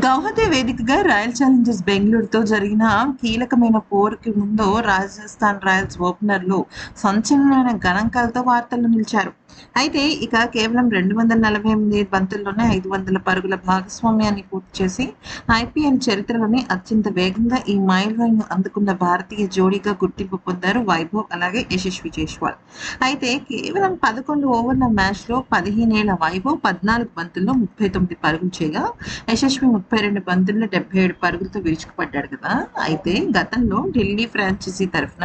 గౌహతి వేదికగా royal Challengers బెంగళూరుతో జరిగిన కీలకమైన పోరుకి ముందు రాజస్థాన్ రాయల్స్ ఓపెనర్లు సంచలనమైన గణాంకాలతో వార్తల్లో నిలిచారు. అయితే ఇక కేవలం 248 బంతుల్లోనే 500 పరుగుల భాగస్వామ్యాన్ని పూర్తి చేసి ఐపీఎల్ చరిత్రలోనే అత్యంత వేగంగా ఈ మైలురాయిని అందుకున్న భారతీయ జోడీగా గుర్తింపు పొందారు వైభవ్ అలాగే యశస్వి జైస్వాల్. అయితే కేవలం 11 ఓవర్ల మ్యాచ్లో 15 ఏళ్ల వైభవ్ 14 బంతుల్లో 39 పరుగులు చేయగా యశస్వి 32 బంతుల్లో 77 పరుగులతో విరుచుకుపడ్డాడు కదా. అయితే గతంలో ఢిల్లీ ఫ్రాంచైజీ తరఫున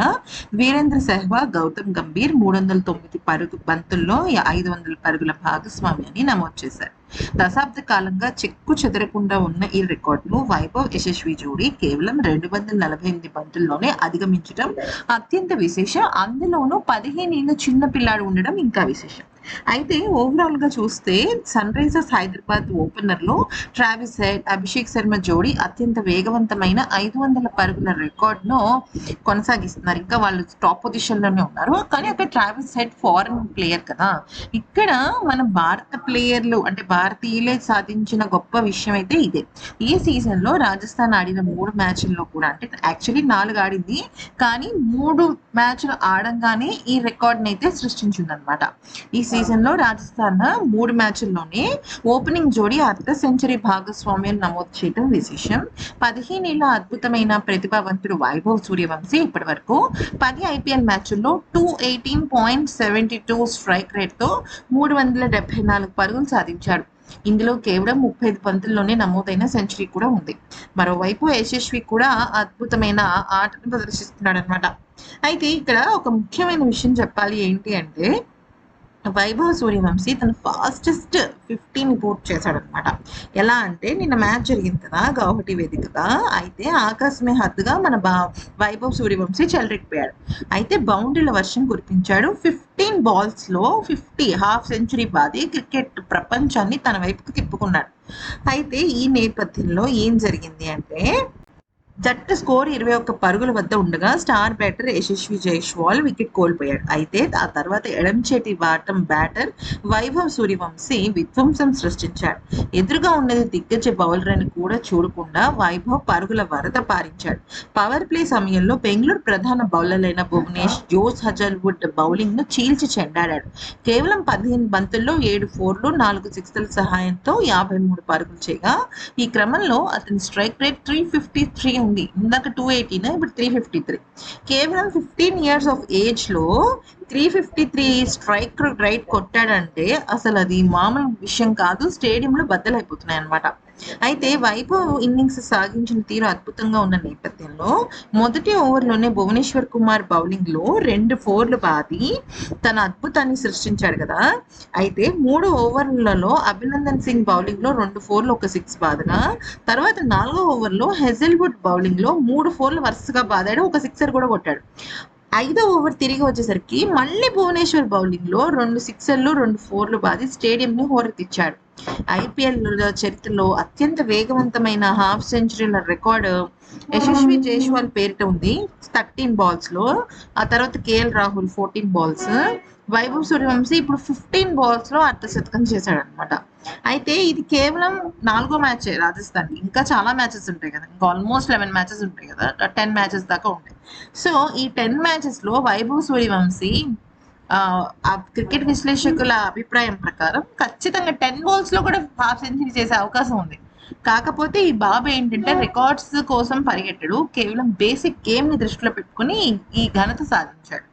వీరేంద్ర సెహ్వాగ్, గౌతమ్ గంభీర్ 309 బంతుల్లో 500 పరుగుల భాగస్వామ్యాన్ని నమోదు చేశారు. దశాబ్ద కాలంగా చెక్కు చెదరకుండా ఉన్న ఈ రికార్డును వైభవ్ యశస్వి జోడీ కేవలం 248 బంతుల్లోనే అధిగమించడం అత్యంత విశేషం. అందులోనూ 15 ఏళ్ల చిన్న పిల్లాడు ఉండడం ఇంకా విశేషం. అయితే ఓవరాల్ గా చూస్తే సన్ రైజర్స్ హైదరాబాద్ ఓపెనర్ లో ట్రావిస్ హెడ్, అభిషేక్ శర్మ జోడీ అత్యంత వేగవంతమైన 500 పరుగుల రికార్డును కొనసాగిస్తున్నారు. ఇంకా వాళ్ళు టాప్ పొజిషన్ లోనే ఉన్నారు. కానీ అక్కడ ట్రావిస్ హెడ్ ఫారెన్ ప్లేయర్ కదా. ఇక్కడ మన భారత ప్లేయర్లు అంటే భారతీయులే సాధించిన గొప్ప విషయం అయితే ఇదే. ఈ సీజన్ లో రాజస్థాన్ ఆడిన 3 మ్యాచ్ల్లో కూడా అంటే యాక్చువల్లీ 4 ఆడింది, కానీ 3 మ్యాచ్లు ఆడంగానే ఈ రికార్డ్ అయితే సృష్టించింది అనమాట. ఈ సీజన్ లో రాజస్థాన్ 3 మ్యాచ్ల్లోనే ఓపెనింగ్ జోడీ అర్ధ సెంచరీ భాగస్వామ్యం నమోదు చేయడం విశేషం. 15 ఏళ్ల అద్భుతమైన ప్రతిభావంతుడు వైభవ్ సూర్యవంశీ ఇప్పటి వరకు 10 ఐపీఎల్ మ్యాచ్ల్లో 218.72 స్ట్రైక్ రేట్ తో 374 పరుగులు సాధించాడు. ఇందులో కేవలం 35 బంతుల్లోనే నమోదైన సెంచరీ కూడా ఉంది. మరోవైపు యశస్వి కూడా అద్భుతమైన ఆటను ప్రదర్శిస్తున్నాడు అనమాట. అయితే ఇక్కడ ఒక ముఖ్యమైన విషయం చెప్పాలి ఏంటి అంటే వైభవ్ సూర్యవంశీ తన ఫాస్టెస్ట్ 50ని పూర్తి చేశాడనమాట. ఎలా అంటే నిన్న మ్యాచ్ జరిగింది కదా గౌహటి వేదికగా. అయితే ఆకాశమే హద్దుగా మన వైభవ్ సూర్యవంశీ చెలరెక్కిపోయాడు. అయితే బౌండరీల వర్షం కురిపించాడు. 15 బాల్స్లో 50 హాఫ్ సెంచరీ బాది క్రికెట్ ప్రపంచాన్ని తన వైపుకు తిప్పుకున్నాడు. అయితే ఈ నేపథ్యంలో ఏం జరిగింది అంటే జట్టు స్కోర్ 21 పరుగుల వద్ద ఉండగా star batter Yashasvi Jaiswal wicket కోల్పోయాడు. అయితే ఆ తర్వాత ఎడంచేటి బ్యాటర్ వైభవ్ సూర్యవంశీ విధ్వంసం సృష్టించాడు. ఎదురుగా ఉన్నది దిగ్గజ బౌలర్ అని కూడా చూడకుండా వైభవ్ పరుగుల వరద పారించాడు. పవర్ ప్లే సమయంలో బెంగళూరు ప్రధాన బౌలర్లైన భువనేష్, జోస్ హజల్వుడ్ బౌలింగ్ ను చీల్చి చెండాడాడు. కేవలం 15 బంతుల్లో 7 4లు 4 6ల సహాయంతో 53 పరుగులు చేయగా ఈ క్రమంలో అతని స్ట్రైక్ రేట్ 353 ఉంది. ఇందాక 218, ఇప్పుడు 353. కేవలం 15 years ఆఫ్ ఏజ్ లో 353 స్ట్రైక్ రైట్ కొట్టాడంటే అసలు అది మామూలు విషయం కాదు. స్టేడియంలో బద్దలైపోతున్నాయి అనమాట. అయితే వైభవ్ ఇన్నింగ్స్ సాగించిన తీరు అద్భుతంగా ఉన్న నేపథ్యంలో మొదటి ఓవర్లోనే భువనేశ్వర్ కుమార్ బౌలింగ్ లో 2 4లు బాది తన అద్భుతాన్ని సృష్టించాడు కదా. అయితే 3 ఓవర్లలో అభినందన్ సింగ్ బౌలింగ్ లో 2 4లు 1 6 బాదగా, తర్వాత 4వ ఓవర్లో హెజల్వుడ్ బౌలింగ్ లో 3 4లు వరుసగా బాదాడు, 1 సిక్సర్ కూడా కొట్టాడు. 5వ ఓవర్ తిరిగి వచ్చేసరికి మళ్ళీ భువనేశ్వర్ బౌలింగ్ లో 2 సిక్సర్లు 2 4లు బాది స్టేడియం ని హోరెత్తిచ్చాడు. ఐపీఎల్ చరిత్రలో అత్యంత వేగవంతమైన హాఫ్ సెంచరీల రికార్డు యశస్వి జైస్వాల్ పేరిట ఉంది 13 బాల్స్ లో. ఆ తర్వాత కేఎల్ రాహుల్ 14 బాల్స్. వైభవ్ సూర్యవంశీ ఇప్పుడు 15 బాల్స్ లో అర్ధశతకం చేశాడు అనమాట. అయితే ఇది కేవలం 4వ మ్యాచ్ రాజస్థాన్. ఇంకా చాలా మ్యాచెస్ ఉంటాయి కదా, ఇంకా ఆల్మోస్ట్ 11 మ్యాచెస్ ఉంటాయి కదా, 10 మ్యాచెస్ దాకా ఉంటాయి. సో ఈ 10 మ్యాచెస్ లో వైభవ్ సూర్యవంశీ ఆ క్రికెట్ విశ్లేషకుల అభిప్రాయం ప్రకారం ఖచ్చితంగా 10 బాల్స్ లో కూడా హాఫ్ సెంచరీ చేసే అవకాశం ఉంది. కాకపోతే ఈ బాబు ఏంటంటే రికార్డ్స్ కోసం పరిగెట్టడు, కేవలం బేసిక్ గేమ్ ని దృష్టిలో పెట్టుకుని ఈ ఘనత సాధించాడు.